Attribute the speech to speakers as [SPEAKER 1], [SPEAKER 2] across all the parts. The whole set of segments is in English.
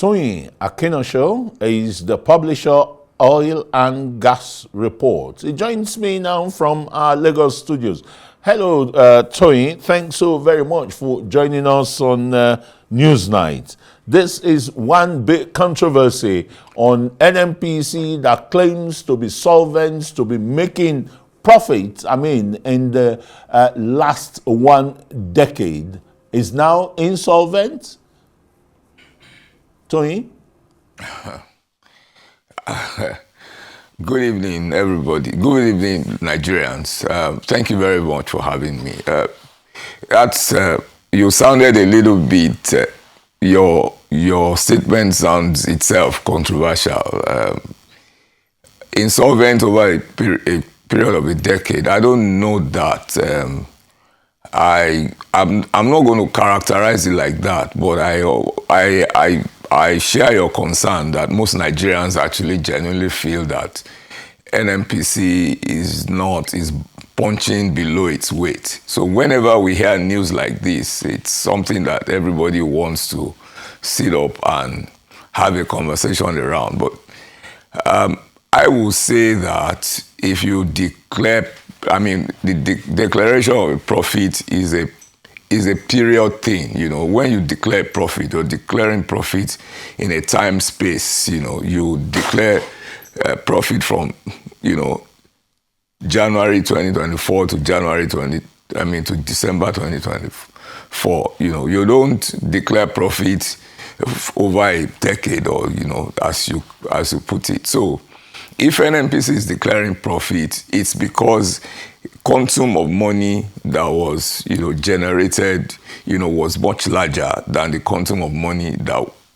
[SPEAKER 1] Akinosho is the publisher Oil and Gas Report. He joins me now from our Lagos studios. Hello, Toyin. Thanks so very much for joining us on Newsnight. This is one big controversy on NNPC that claims to be solvent, to be making profits, in the last 1 decade, is now insolvent. Toyin?
[SPEAKER 2] Good evening, everybody. Good evening, Nigerians. Thank you very much for having me. You sounded a little bit, your statement sounds itself controversial. Insolvent over a period of a decade. I don't know that. I'm not going to characterize it like that, but I share your concern that most Nigerians actually genuinely feel that NNPC is punching below its weight. So whenever we hear news like this, it's something that everybody wants to sit up and have a conversation around. But I will say that if you declare, the declaration of a profit is a period thing. When you declare profit, you're declaring profit in a time space. You declare profit from January 2024 to to December 2024. You don't declare profit over a decade, or as you put it. So if NNPC is declaring profit, it's because quantum of money that was generated was much larger than the quantum of money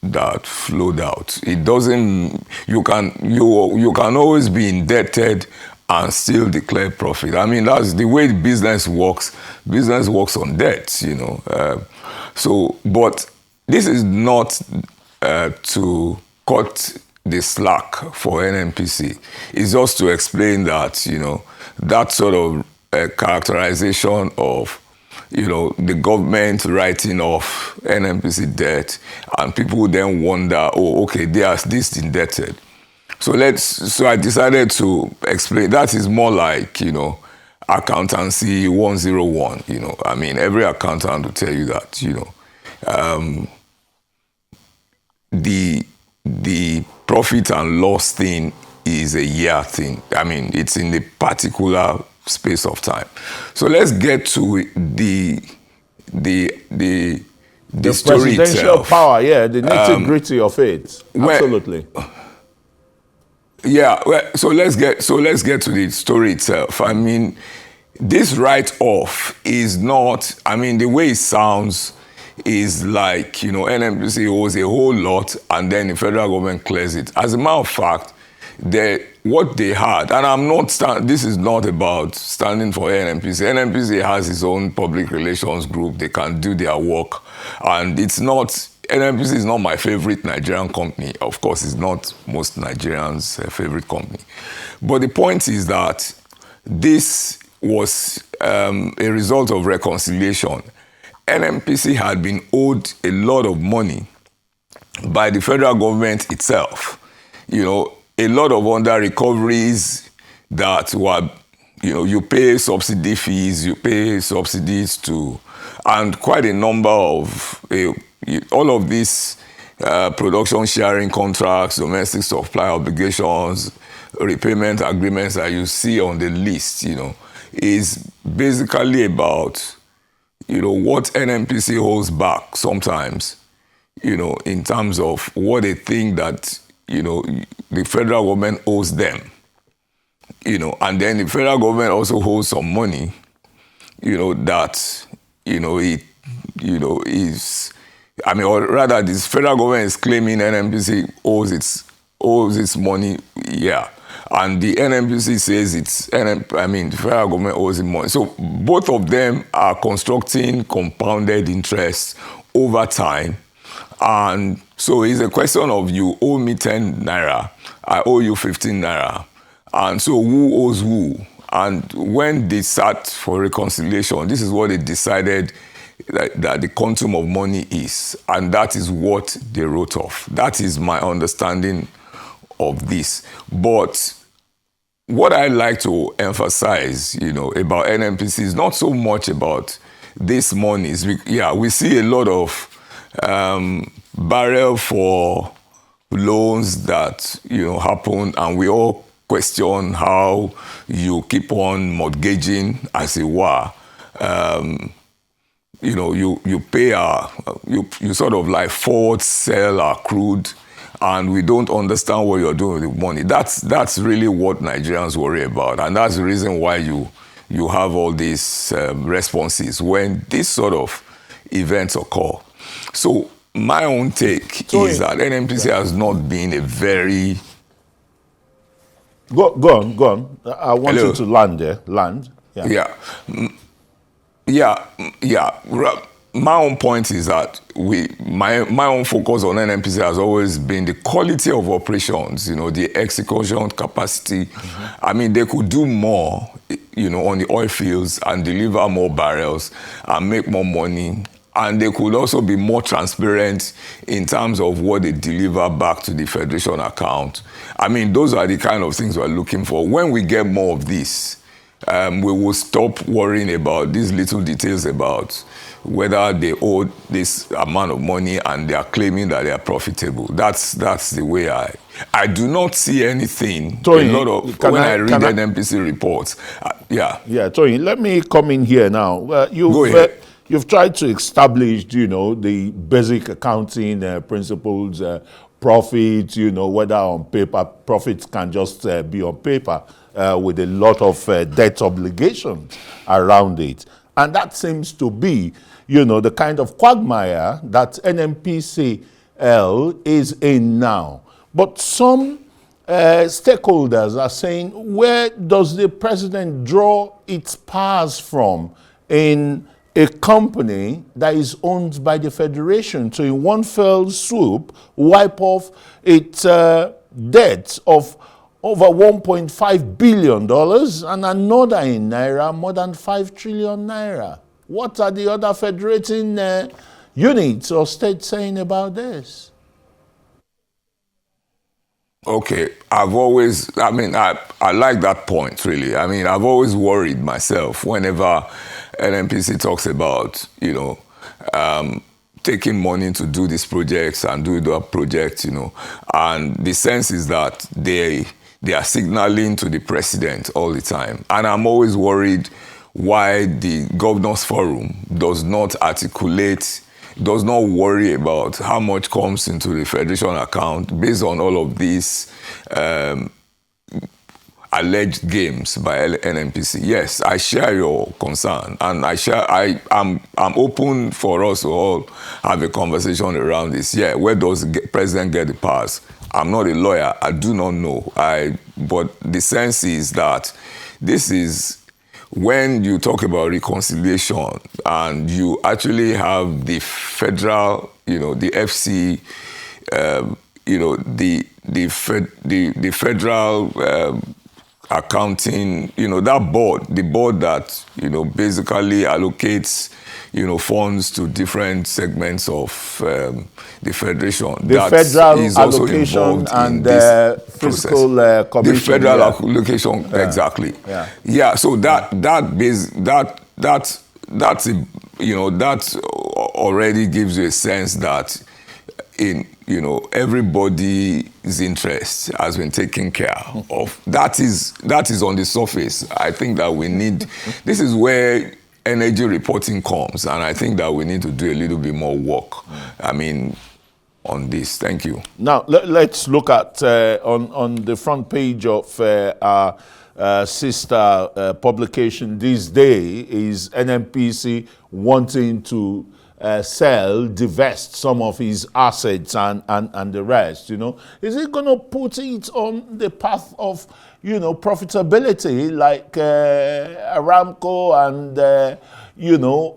[SPEAKER 2] that flowed out. It doesn't, you can always be indebted and still declare profit. That's the way business works. Business works on debt, but this is not to cut the slack for NNPC. It's just to explain that that sort of characterization of the government writing off NNPC debt, and people then wonder, they are this indebted. So I decided to explain that is more like accountancy 101. Every accountant will tell you that the profit and loss thing is a year thing. It's in a particular space of time. So let's get to the story
[SPEAKER 1] presidential
[SPEAKER 2] itself.
[SPEAKER 1] Power, the nitty-gritty of it. Absolutely.
[SPEAKER 2] So let's get to the story itself. This write-off is not, the way it sounds is like, NNPC owes a whole lot and then the federal government clears it. As a matter of fact, what they had, and this is not about standing for NNPC. NNPC has its own public relations group. They can do their work. And NNPC is not my favorite Nigerian company. Of course, it's not most Nigerians' favorite company. But the point is that this was a result of reconciliation. NNPC had been owed a lot of money by the federal government itself. A lot of under recoveries that were, you pay subsidy fees, you pay subsidies to, and quite a number of, all of these production sharing contracts, domestic supply obligations, repayment agreements that you see on the list, is basically about what NNPC holds back sometimes, in terms of what they think that, the federal government owes them, and then the federal government also holds some money, that, is, or rather this federal government is claiming NNPC owes its money, and the NNPC says the federal government owes it money. So both of them are constructing compounded interest over time. And so it's a question of, you owe me 10 naira, I owe you 15 naira. And so who owes who? And when they sat for reconciliation, this is what they decided that the quantum of money is, and that is what they wrote off. That is my understanding of this. But what I like to emphasize, about NNPC is not so much about this money. We see a lot of barrel for loans that happen, and we all question how you keep on mortgaging, as it were. You pay you sort of like forward sell our crude, and we don't understand what you're doing with the money. That's really what Nigerians worry about, and that's the reason why you have all these responses when this sort of events occur. So my own take is that NNPC has not been a very...
[SPEAKER 1] Go on. I want you to land there. Land.
[SPEAKER 2] Yeah. My own point is that my own focus on NNPC has always been the quality of operations, the execution capacity. Mm-hmm. I mean, they could do more, on the oil fields and deliver more barrels and make more money. And they could also be more transparent in terms of what they deliver back to the Federation account. I mean, those are the kind of things we're looking for. When we get more of this, we will stop worrying about these little details about whether they owe this amount of money and they are claiming that they are profitable. That's the way I do not see anything.
[SPEAKER 1] Tony,
[SPEAKER 2] when I read NNPC reports.
[SPEAKER 1] Yeah, Tony, let me come in here now.
[SPEAKER 2] Go ahead.
[SPEAKER 1] You've tried to establish, the basic accounting principles, profit, whether on paper, profits can just be on paper with a lot of debt obligations around it. And that seems to be, the kind of quagmire that NNPCL is in now. But some stakeholders are saying, where does the president draw its powers from in a company that is owned by the Federation to, in one fell swoop, wipe off its debt of over $1.5 billion and another in Naira, more than 5 trillion Naira? What are the other federating units or states saying about this?
[SPEAKER 2] Okay, I like that point, really. I mean, I've always worried myself whenever NNPC talks about, taking money to do these projects and do that project, and the sense is that they are signaling to the president all the time. And I'm always worried why the Governors Forum does not worry about how much comes into the Federation account based on all of these alleged games by NNPC. Yes, I share your concern, and I'm open for us to all have a conversation around this. Yeah, where does the president get the powers? I'm not a lawyer. I do not know. But the sense is that this is when you talk about reconciliation and you actually have the federal, the FC, the federal accounting, that board, the board that, basically allocates, funds to different segments of the Federation.
[SPEAKER 1] The federal allocation and fiscal commission.
[SPEAKER 2] The federal allocation, exactly. Yeah. So that already gives you a sense that everybody's interest has been taken care of. That is on the surface. I think that we need, this is where energy reporting comes, and I think that we need to do a little bit more work. On this. Thank you.
[SPEAKER 1] Now, let's look at, on the front page of our sister publication this day is NNPC wanting to divest some of his assets and the rest, Is it going to put it on the path of, profitability like Aramco and,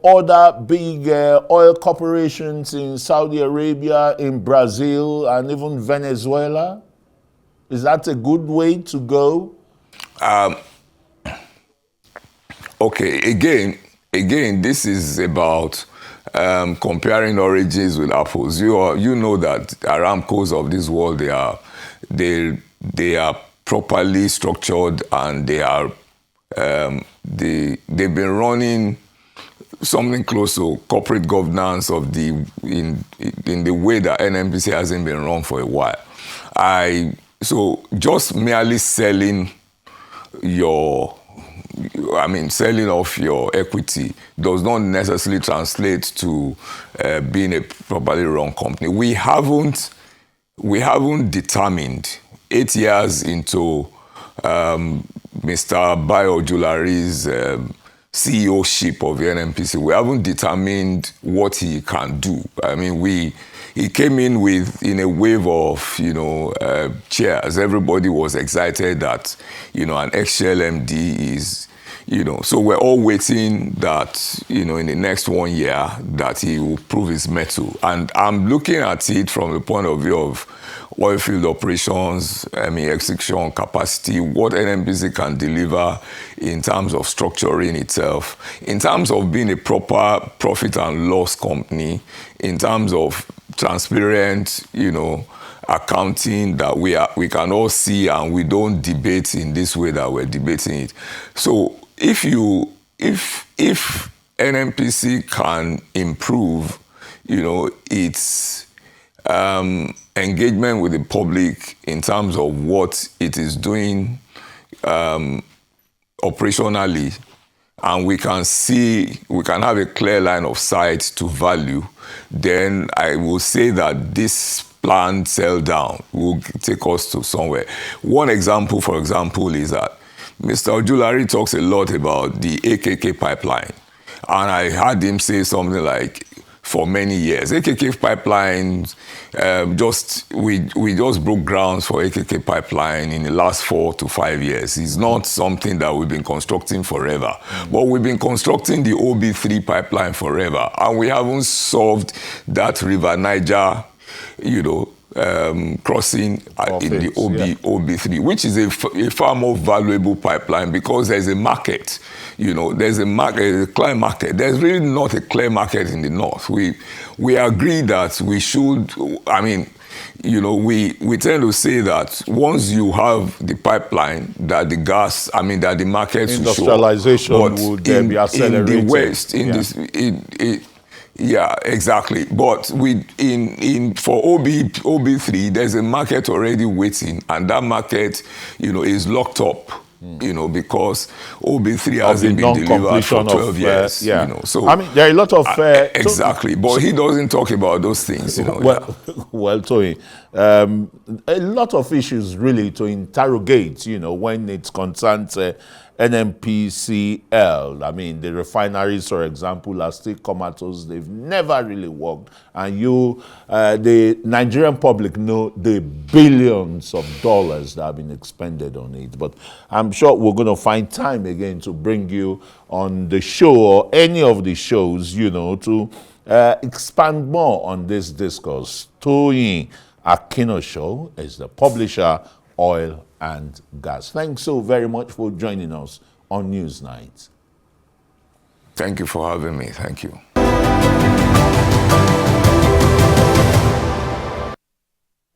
[SPEAKER 1] other big oil corporations in Saudi Arabia, in Brazil, and even Venezuela? Is that a good way to go?
[SPEAKER 2] Okay, again, this is about comparing oranges with apples. You know that Aramcos of this world, they are properly structured, and they've been running something close to corporate governance of in the way that NNPC hasn't been run for a while. So just merely selling selling off your equity does not necessarily translate to being a properly run company. We haven't determined 8 years into Mr. Bayo Julari's CEO-ship of the NNPC. We haven't determined what he can do. I mean, he came in in a wave of, cheers. Everybody was excited that, an ex-Shell MD is, so we're all waiting that, in the next 1 year that he will prove his mettle. And I'm looking at it from the point of view of oil field operations, execution capacity, what NNPC can deliver in terms of structuring itself, in terms of being a proper profit and loss company, in terms of transparent, accounting that we can all see, and we don't debate in this way that we're debating it. So if NNPC can improve, its engagement with the public in terms of what it is doing operationally, and we can have a clear line of sight to value, then I will say that this planned sell down will take us to somewhere. One example, for example, is that Mr. Ojulari talks a lot about the AKK pipeline, and I heard him say something like, for many years, AKK pipelines, we just broke grounds for AKK pipeline in the last 4 to 5 years. It's not something that we've been constructing forever, but we've been constructing the OB3 pipeline forever, and we haven't solved that River Niger, crossing in the OB3, which is a far more valuable pipeline, because there's a market. There's a market, a clear market. There's really not a clear market in the north. We agree that we should. We tend to say that once you have the pipeline, that the gas, that the market
[SPEAKER 1] industrialization would be accelerated.
[SPEAKER 2] In the West, yeah, exactly. But for OB3, there's a market already waiting, and that market, is locked up. Because OB3 hasn't been delivered for 12 years.
[SPEAKER 1] So there are a lot of
[SPEAKER 2] exactly, but he doesn't talk about those things.
[SPEAKER 1] Well, Tony, a lot of issues really to interrogate. When it concerns NNPCL. The refineries, for example, are still comatose. They've never really worked. And the Nigerian public know the billions of dollars that have been expended on it. But I'm sure we're going to find time again to bring you on the show or any of the shows, to expand more on this discourse. Toyin Akinosho is the publisher, Oil and Gas. Thanks so very much for joining us on Newsnight.
[SPEAKER 2] Thank you for having me. Thank you.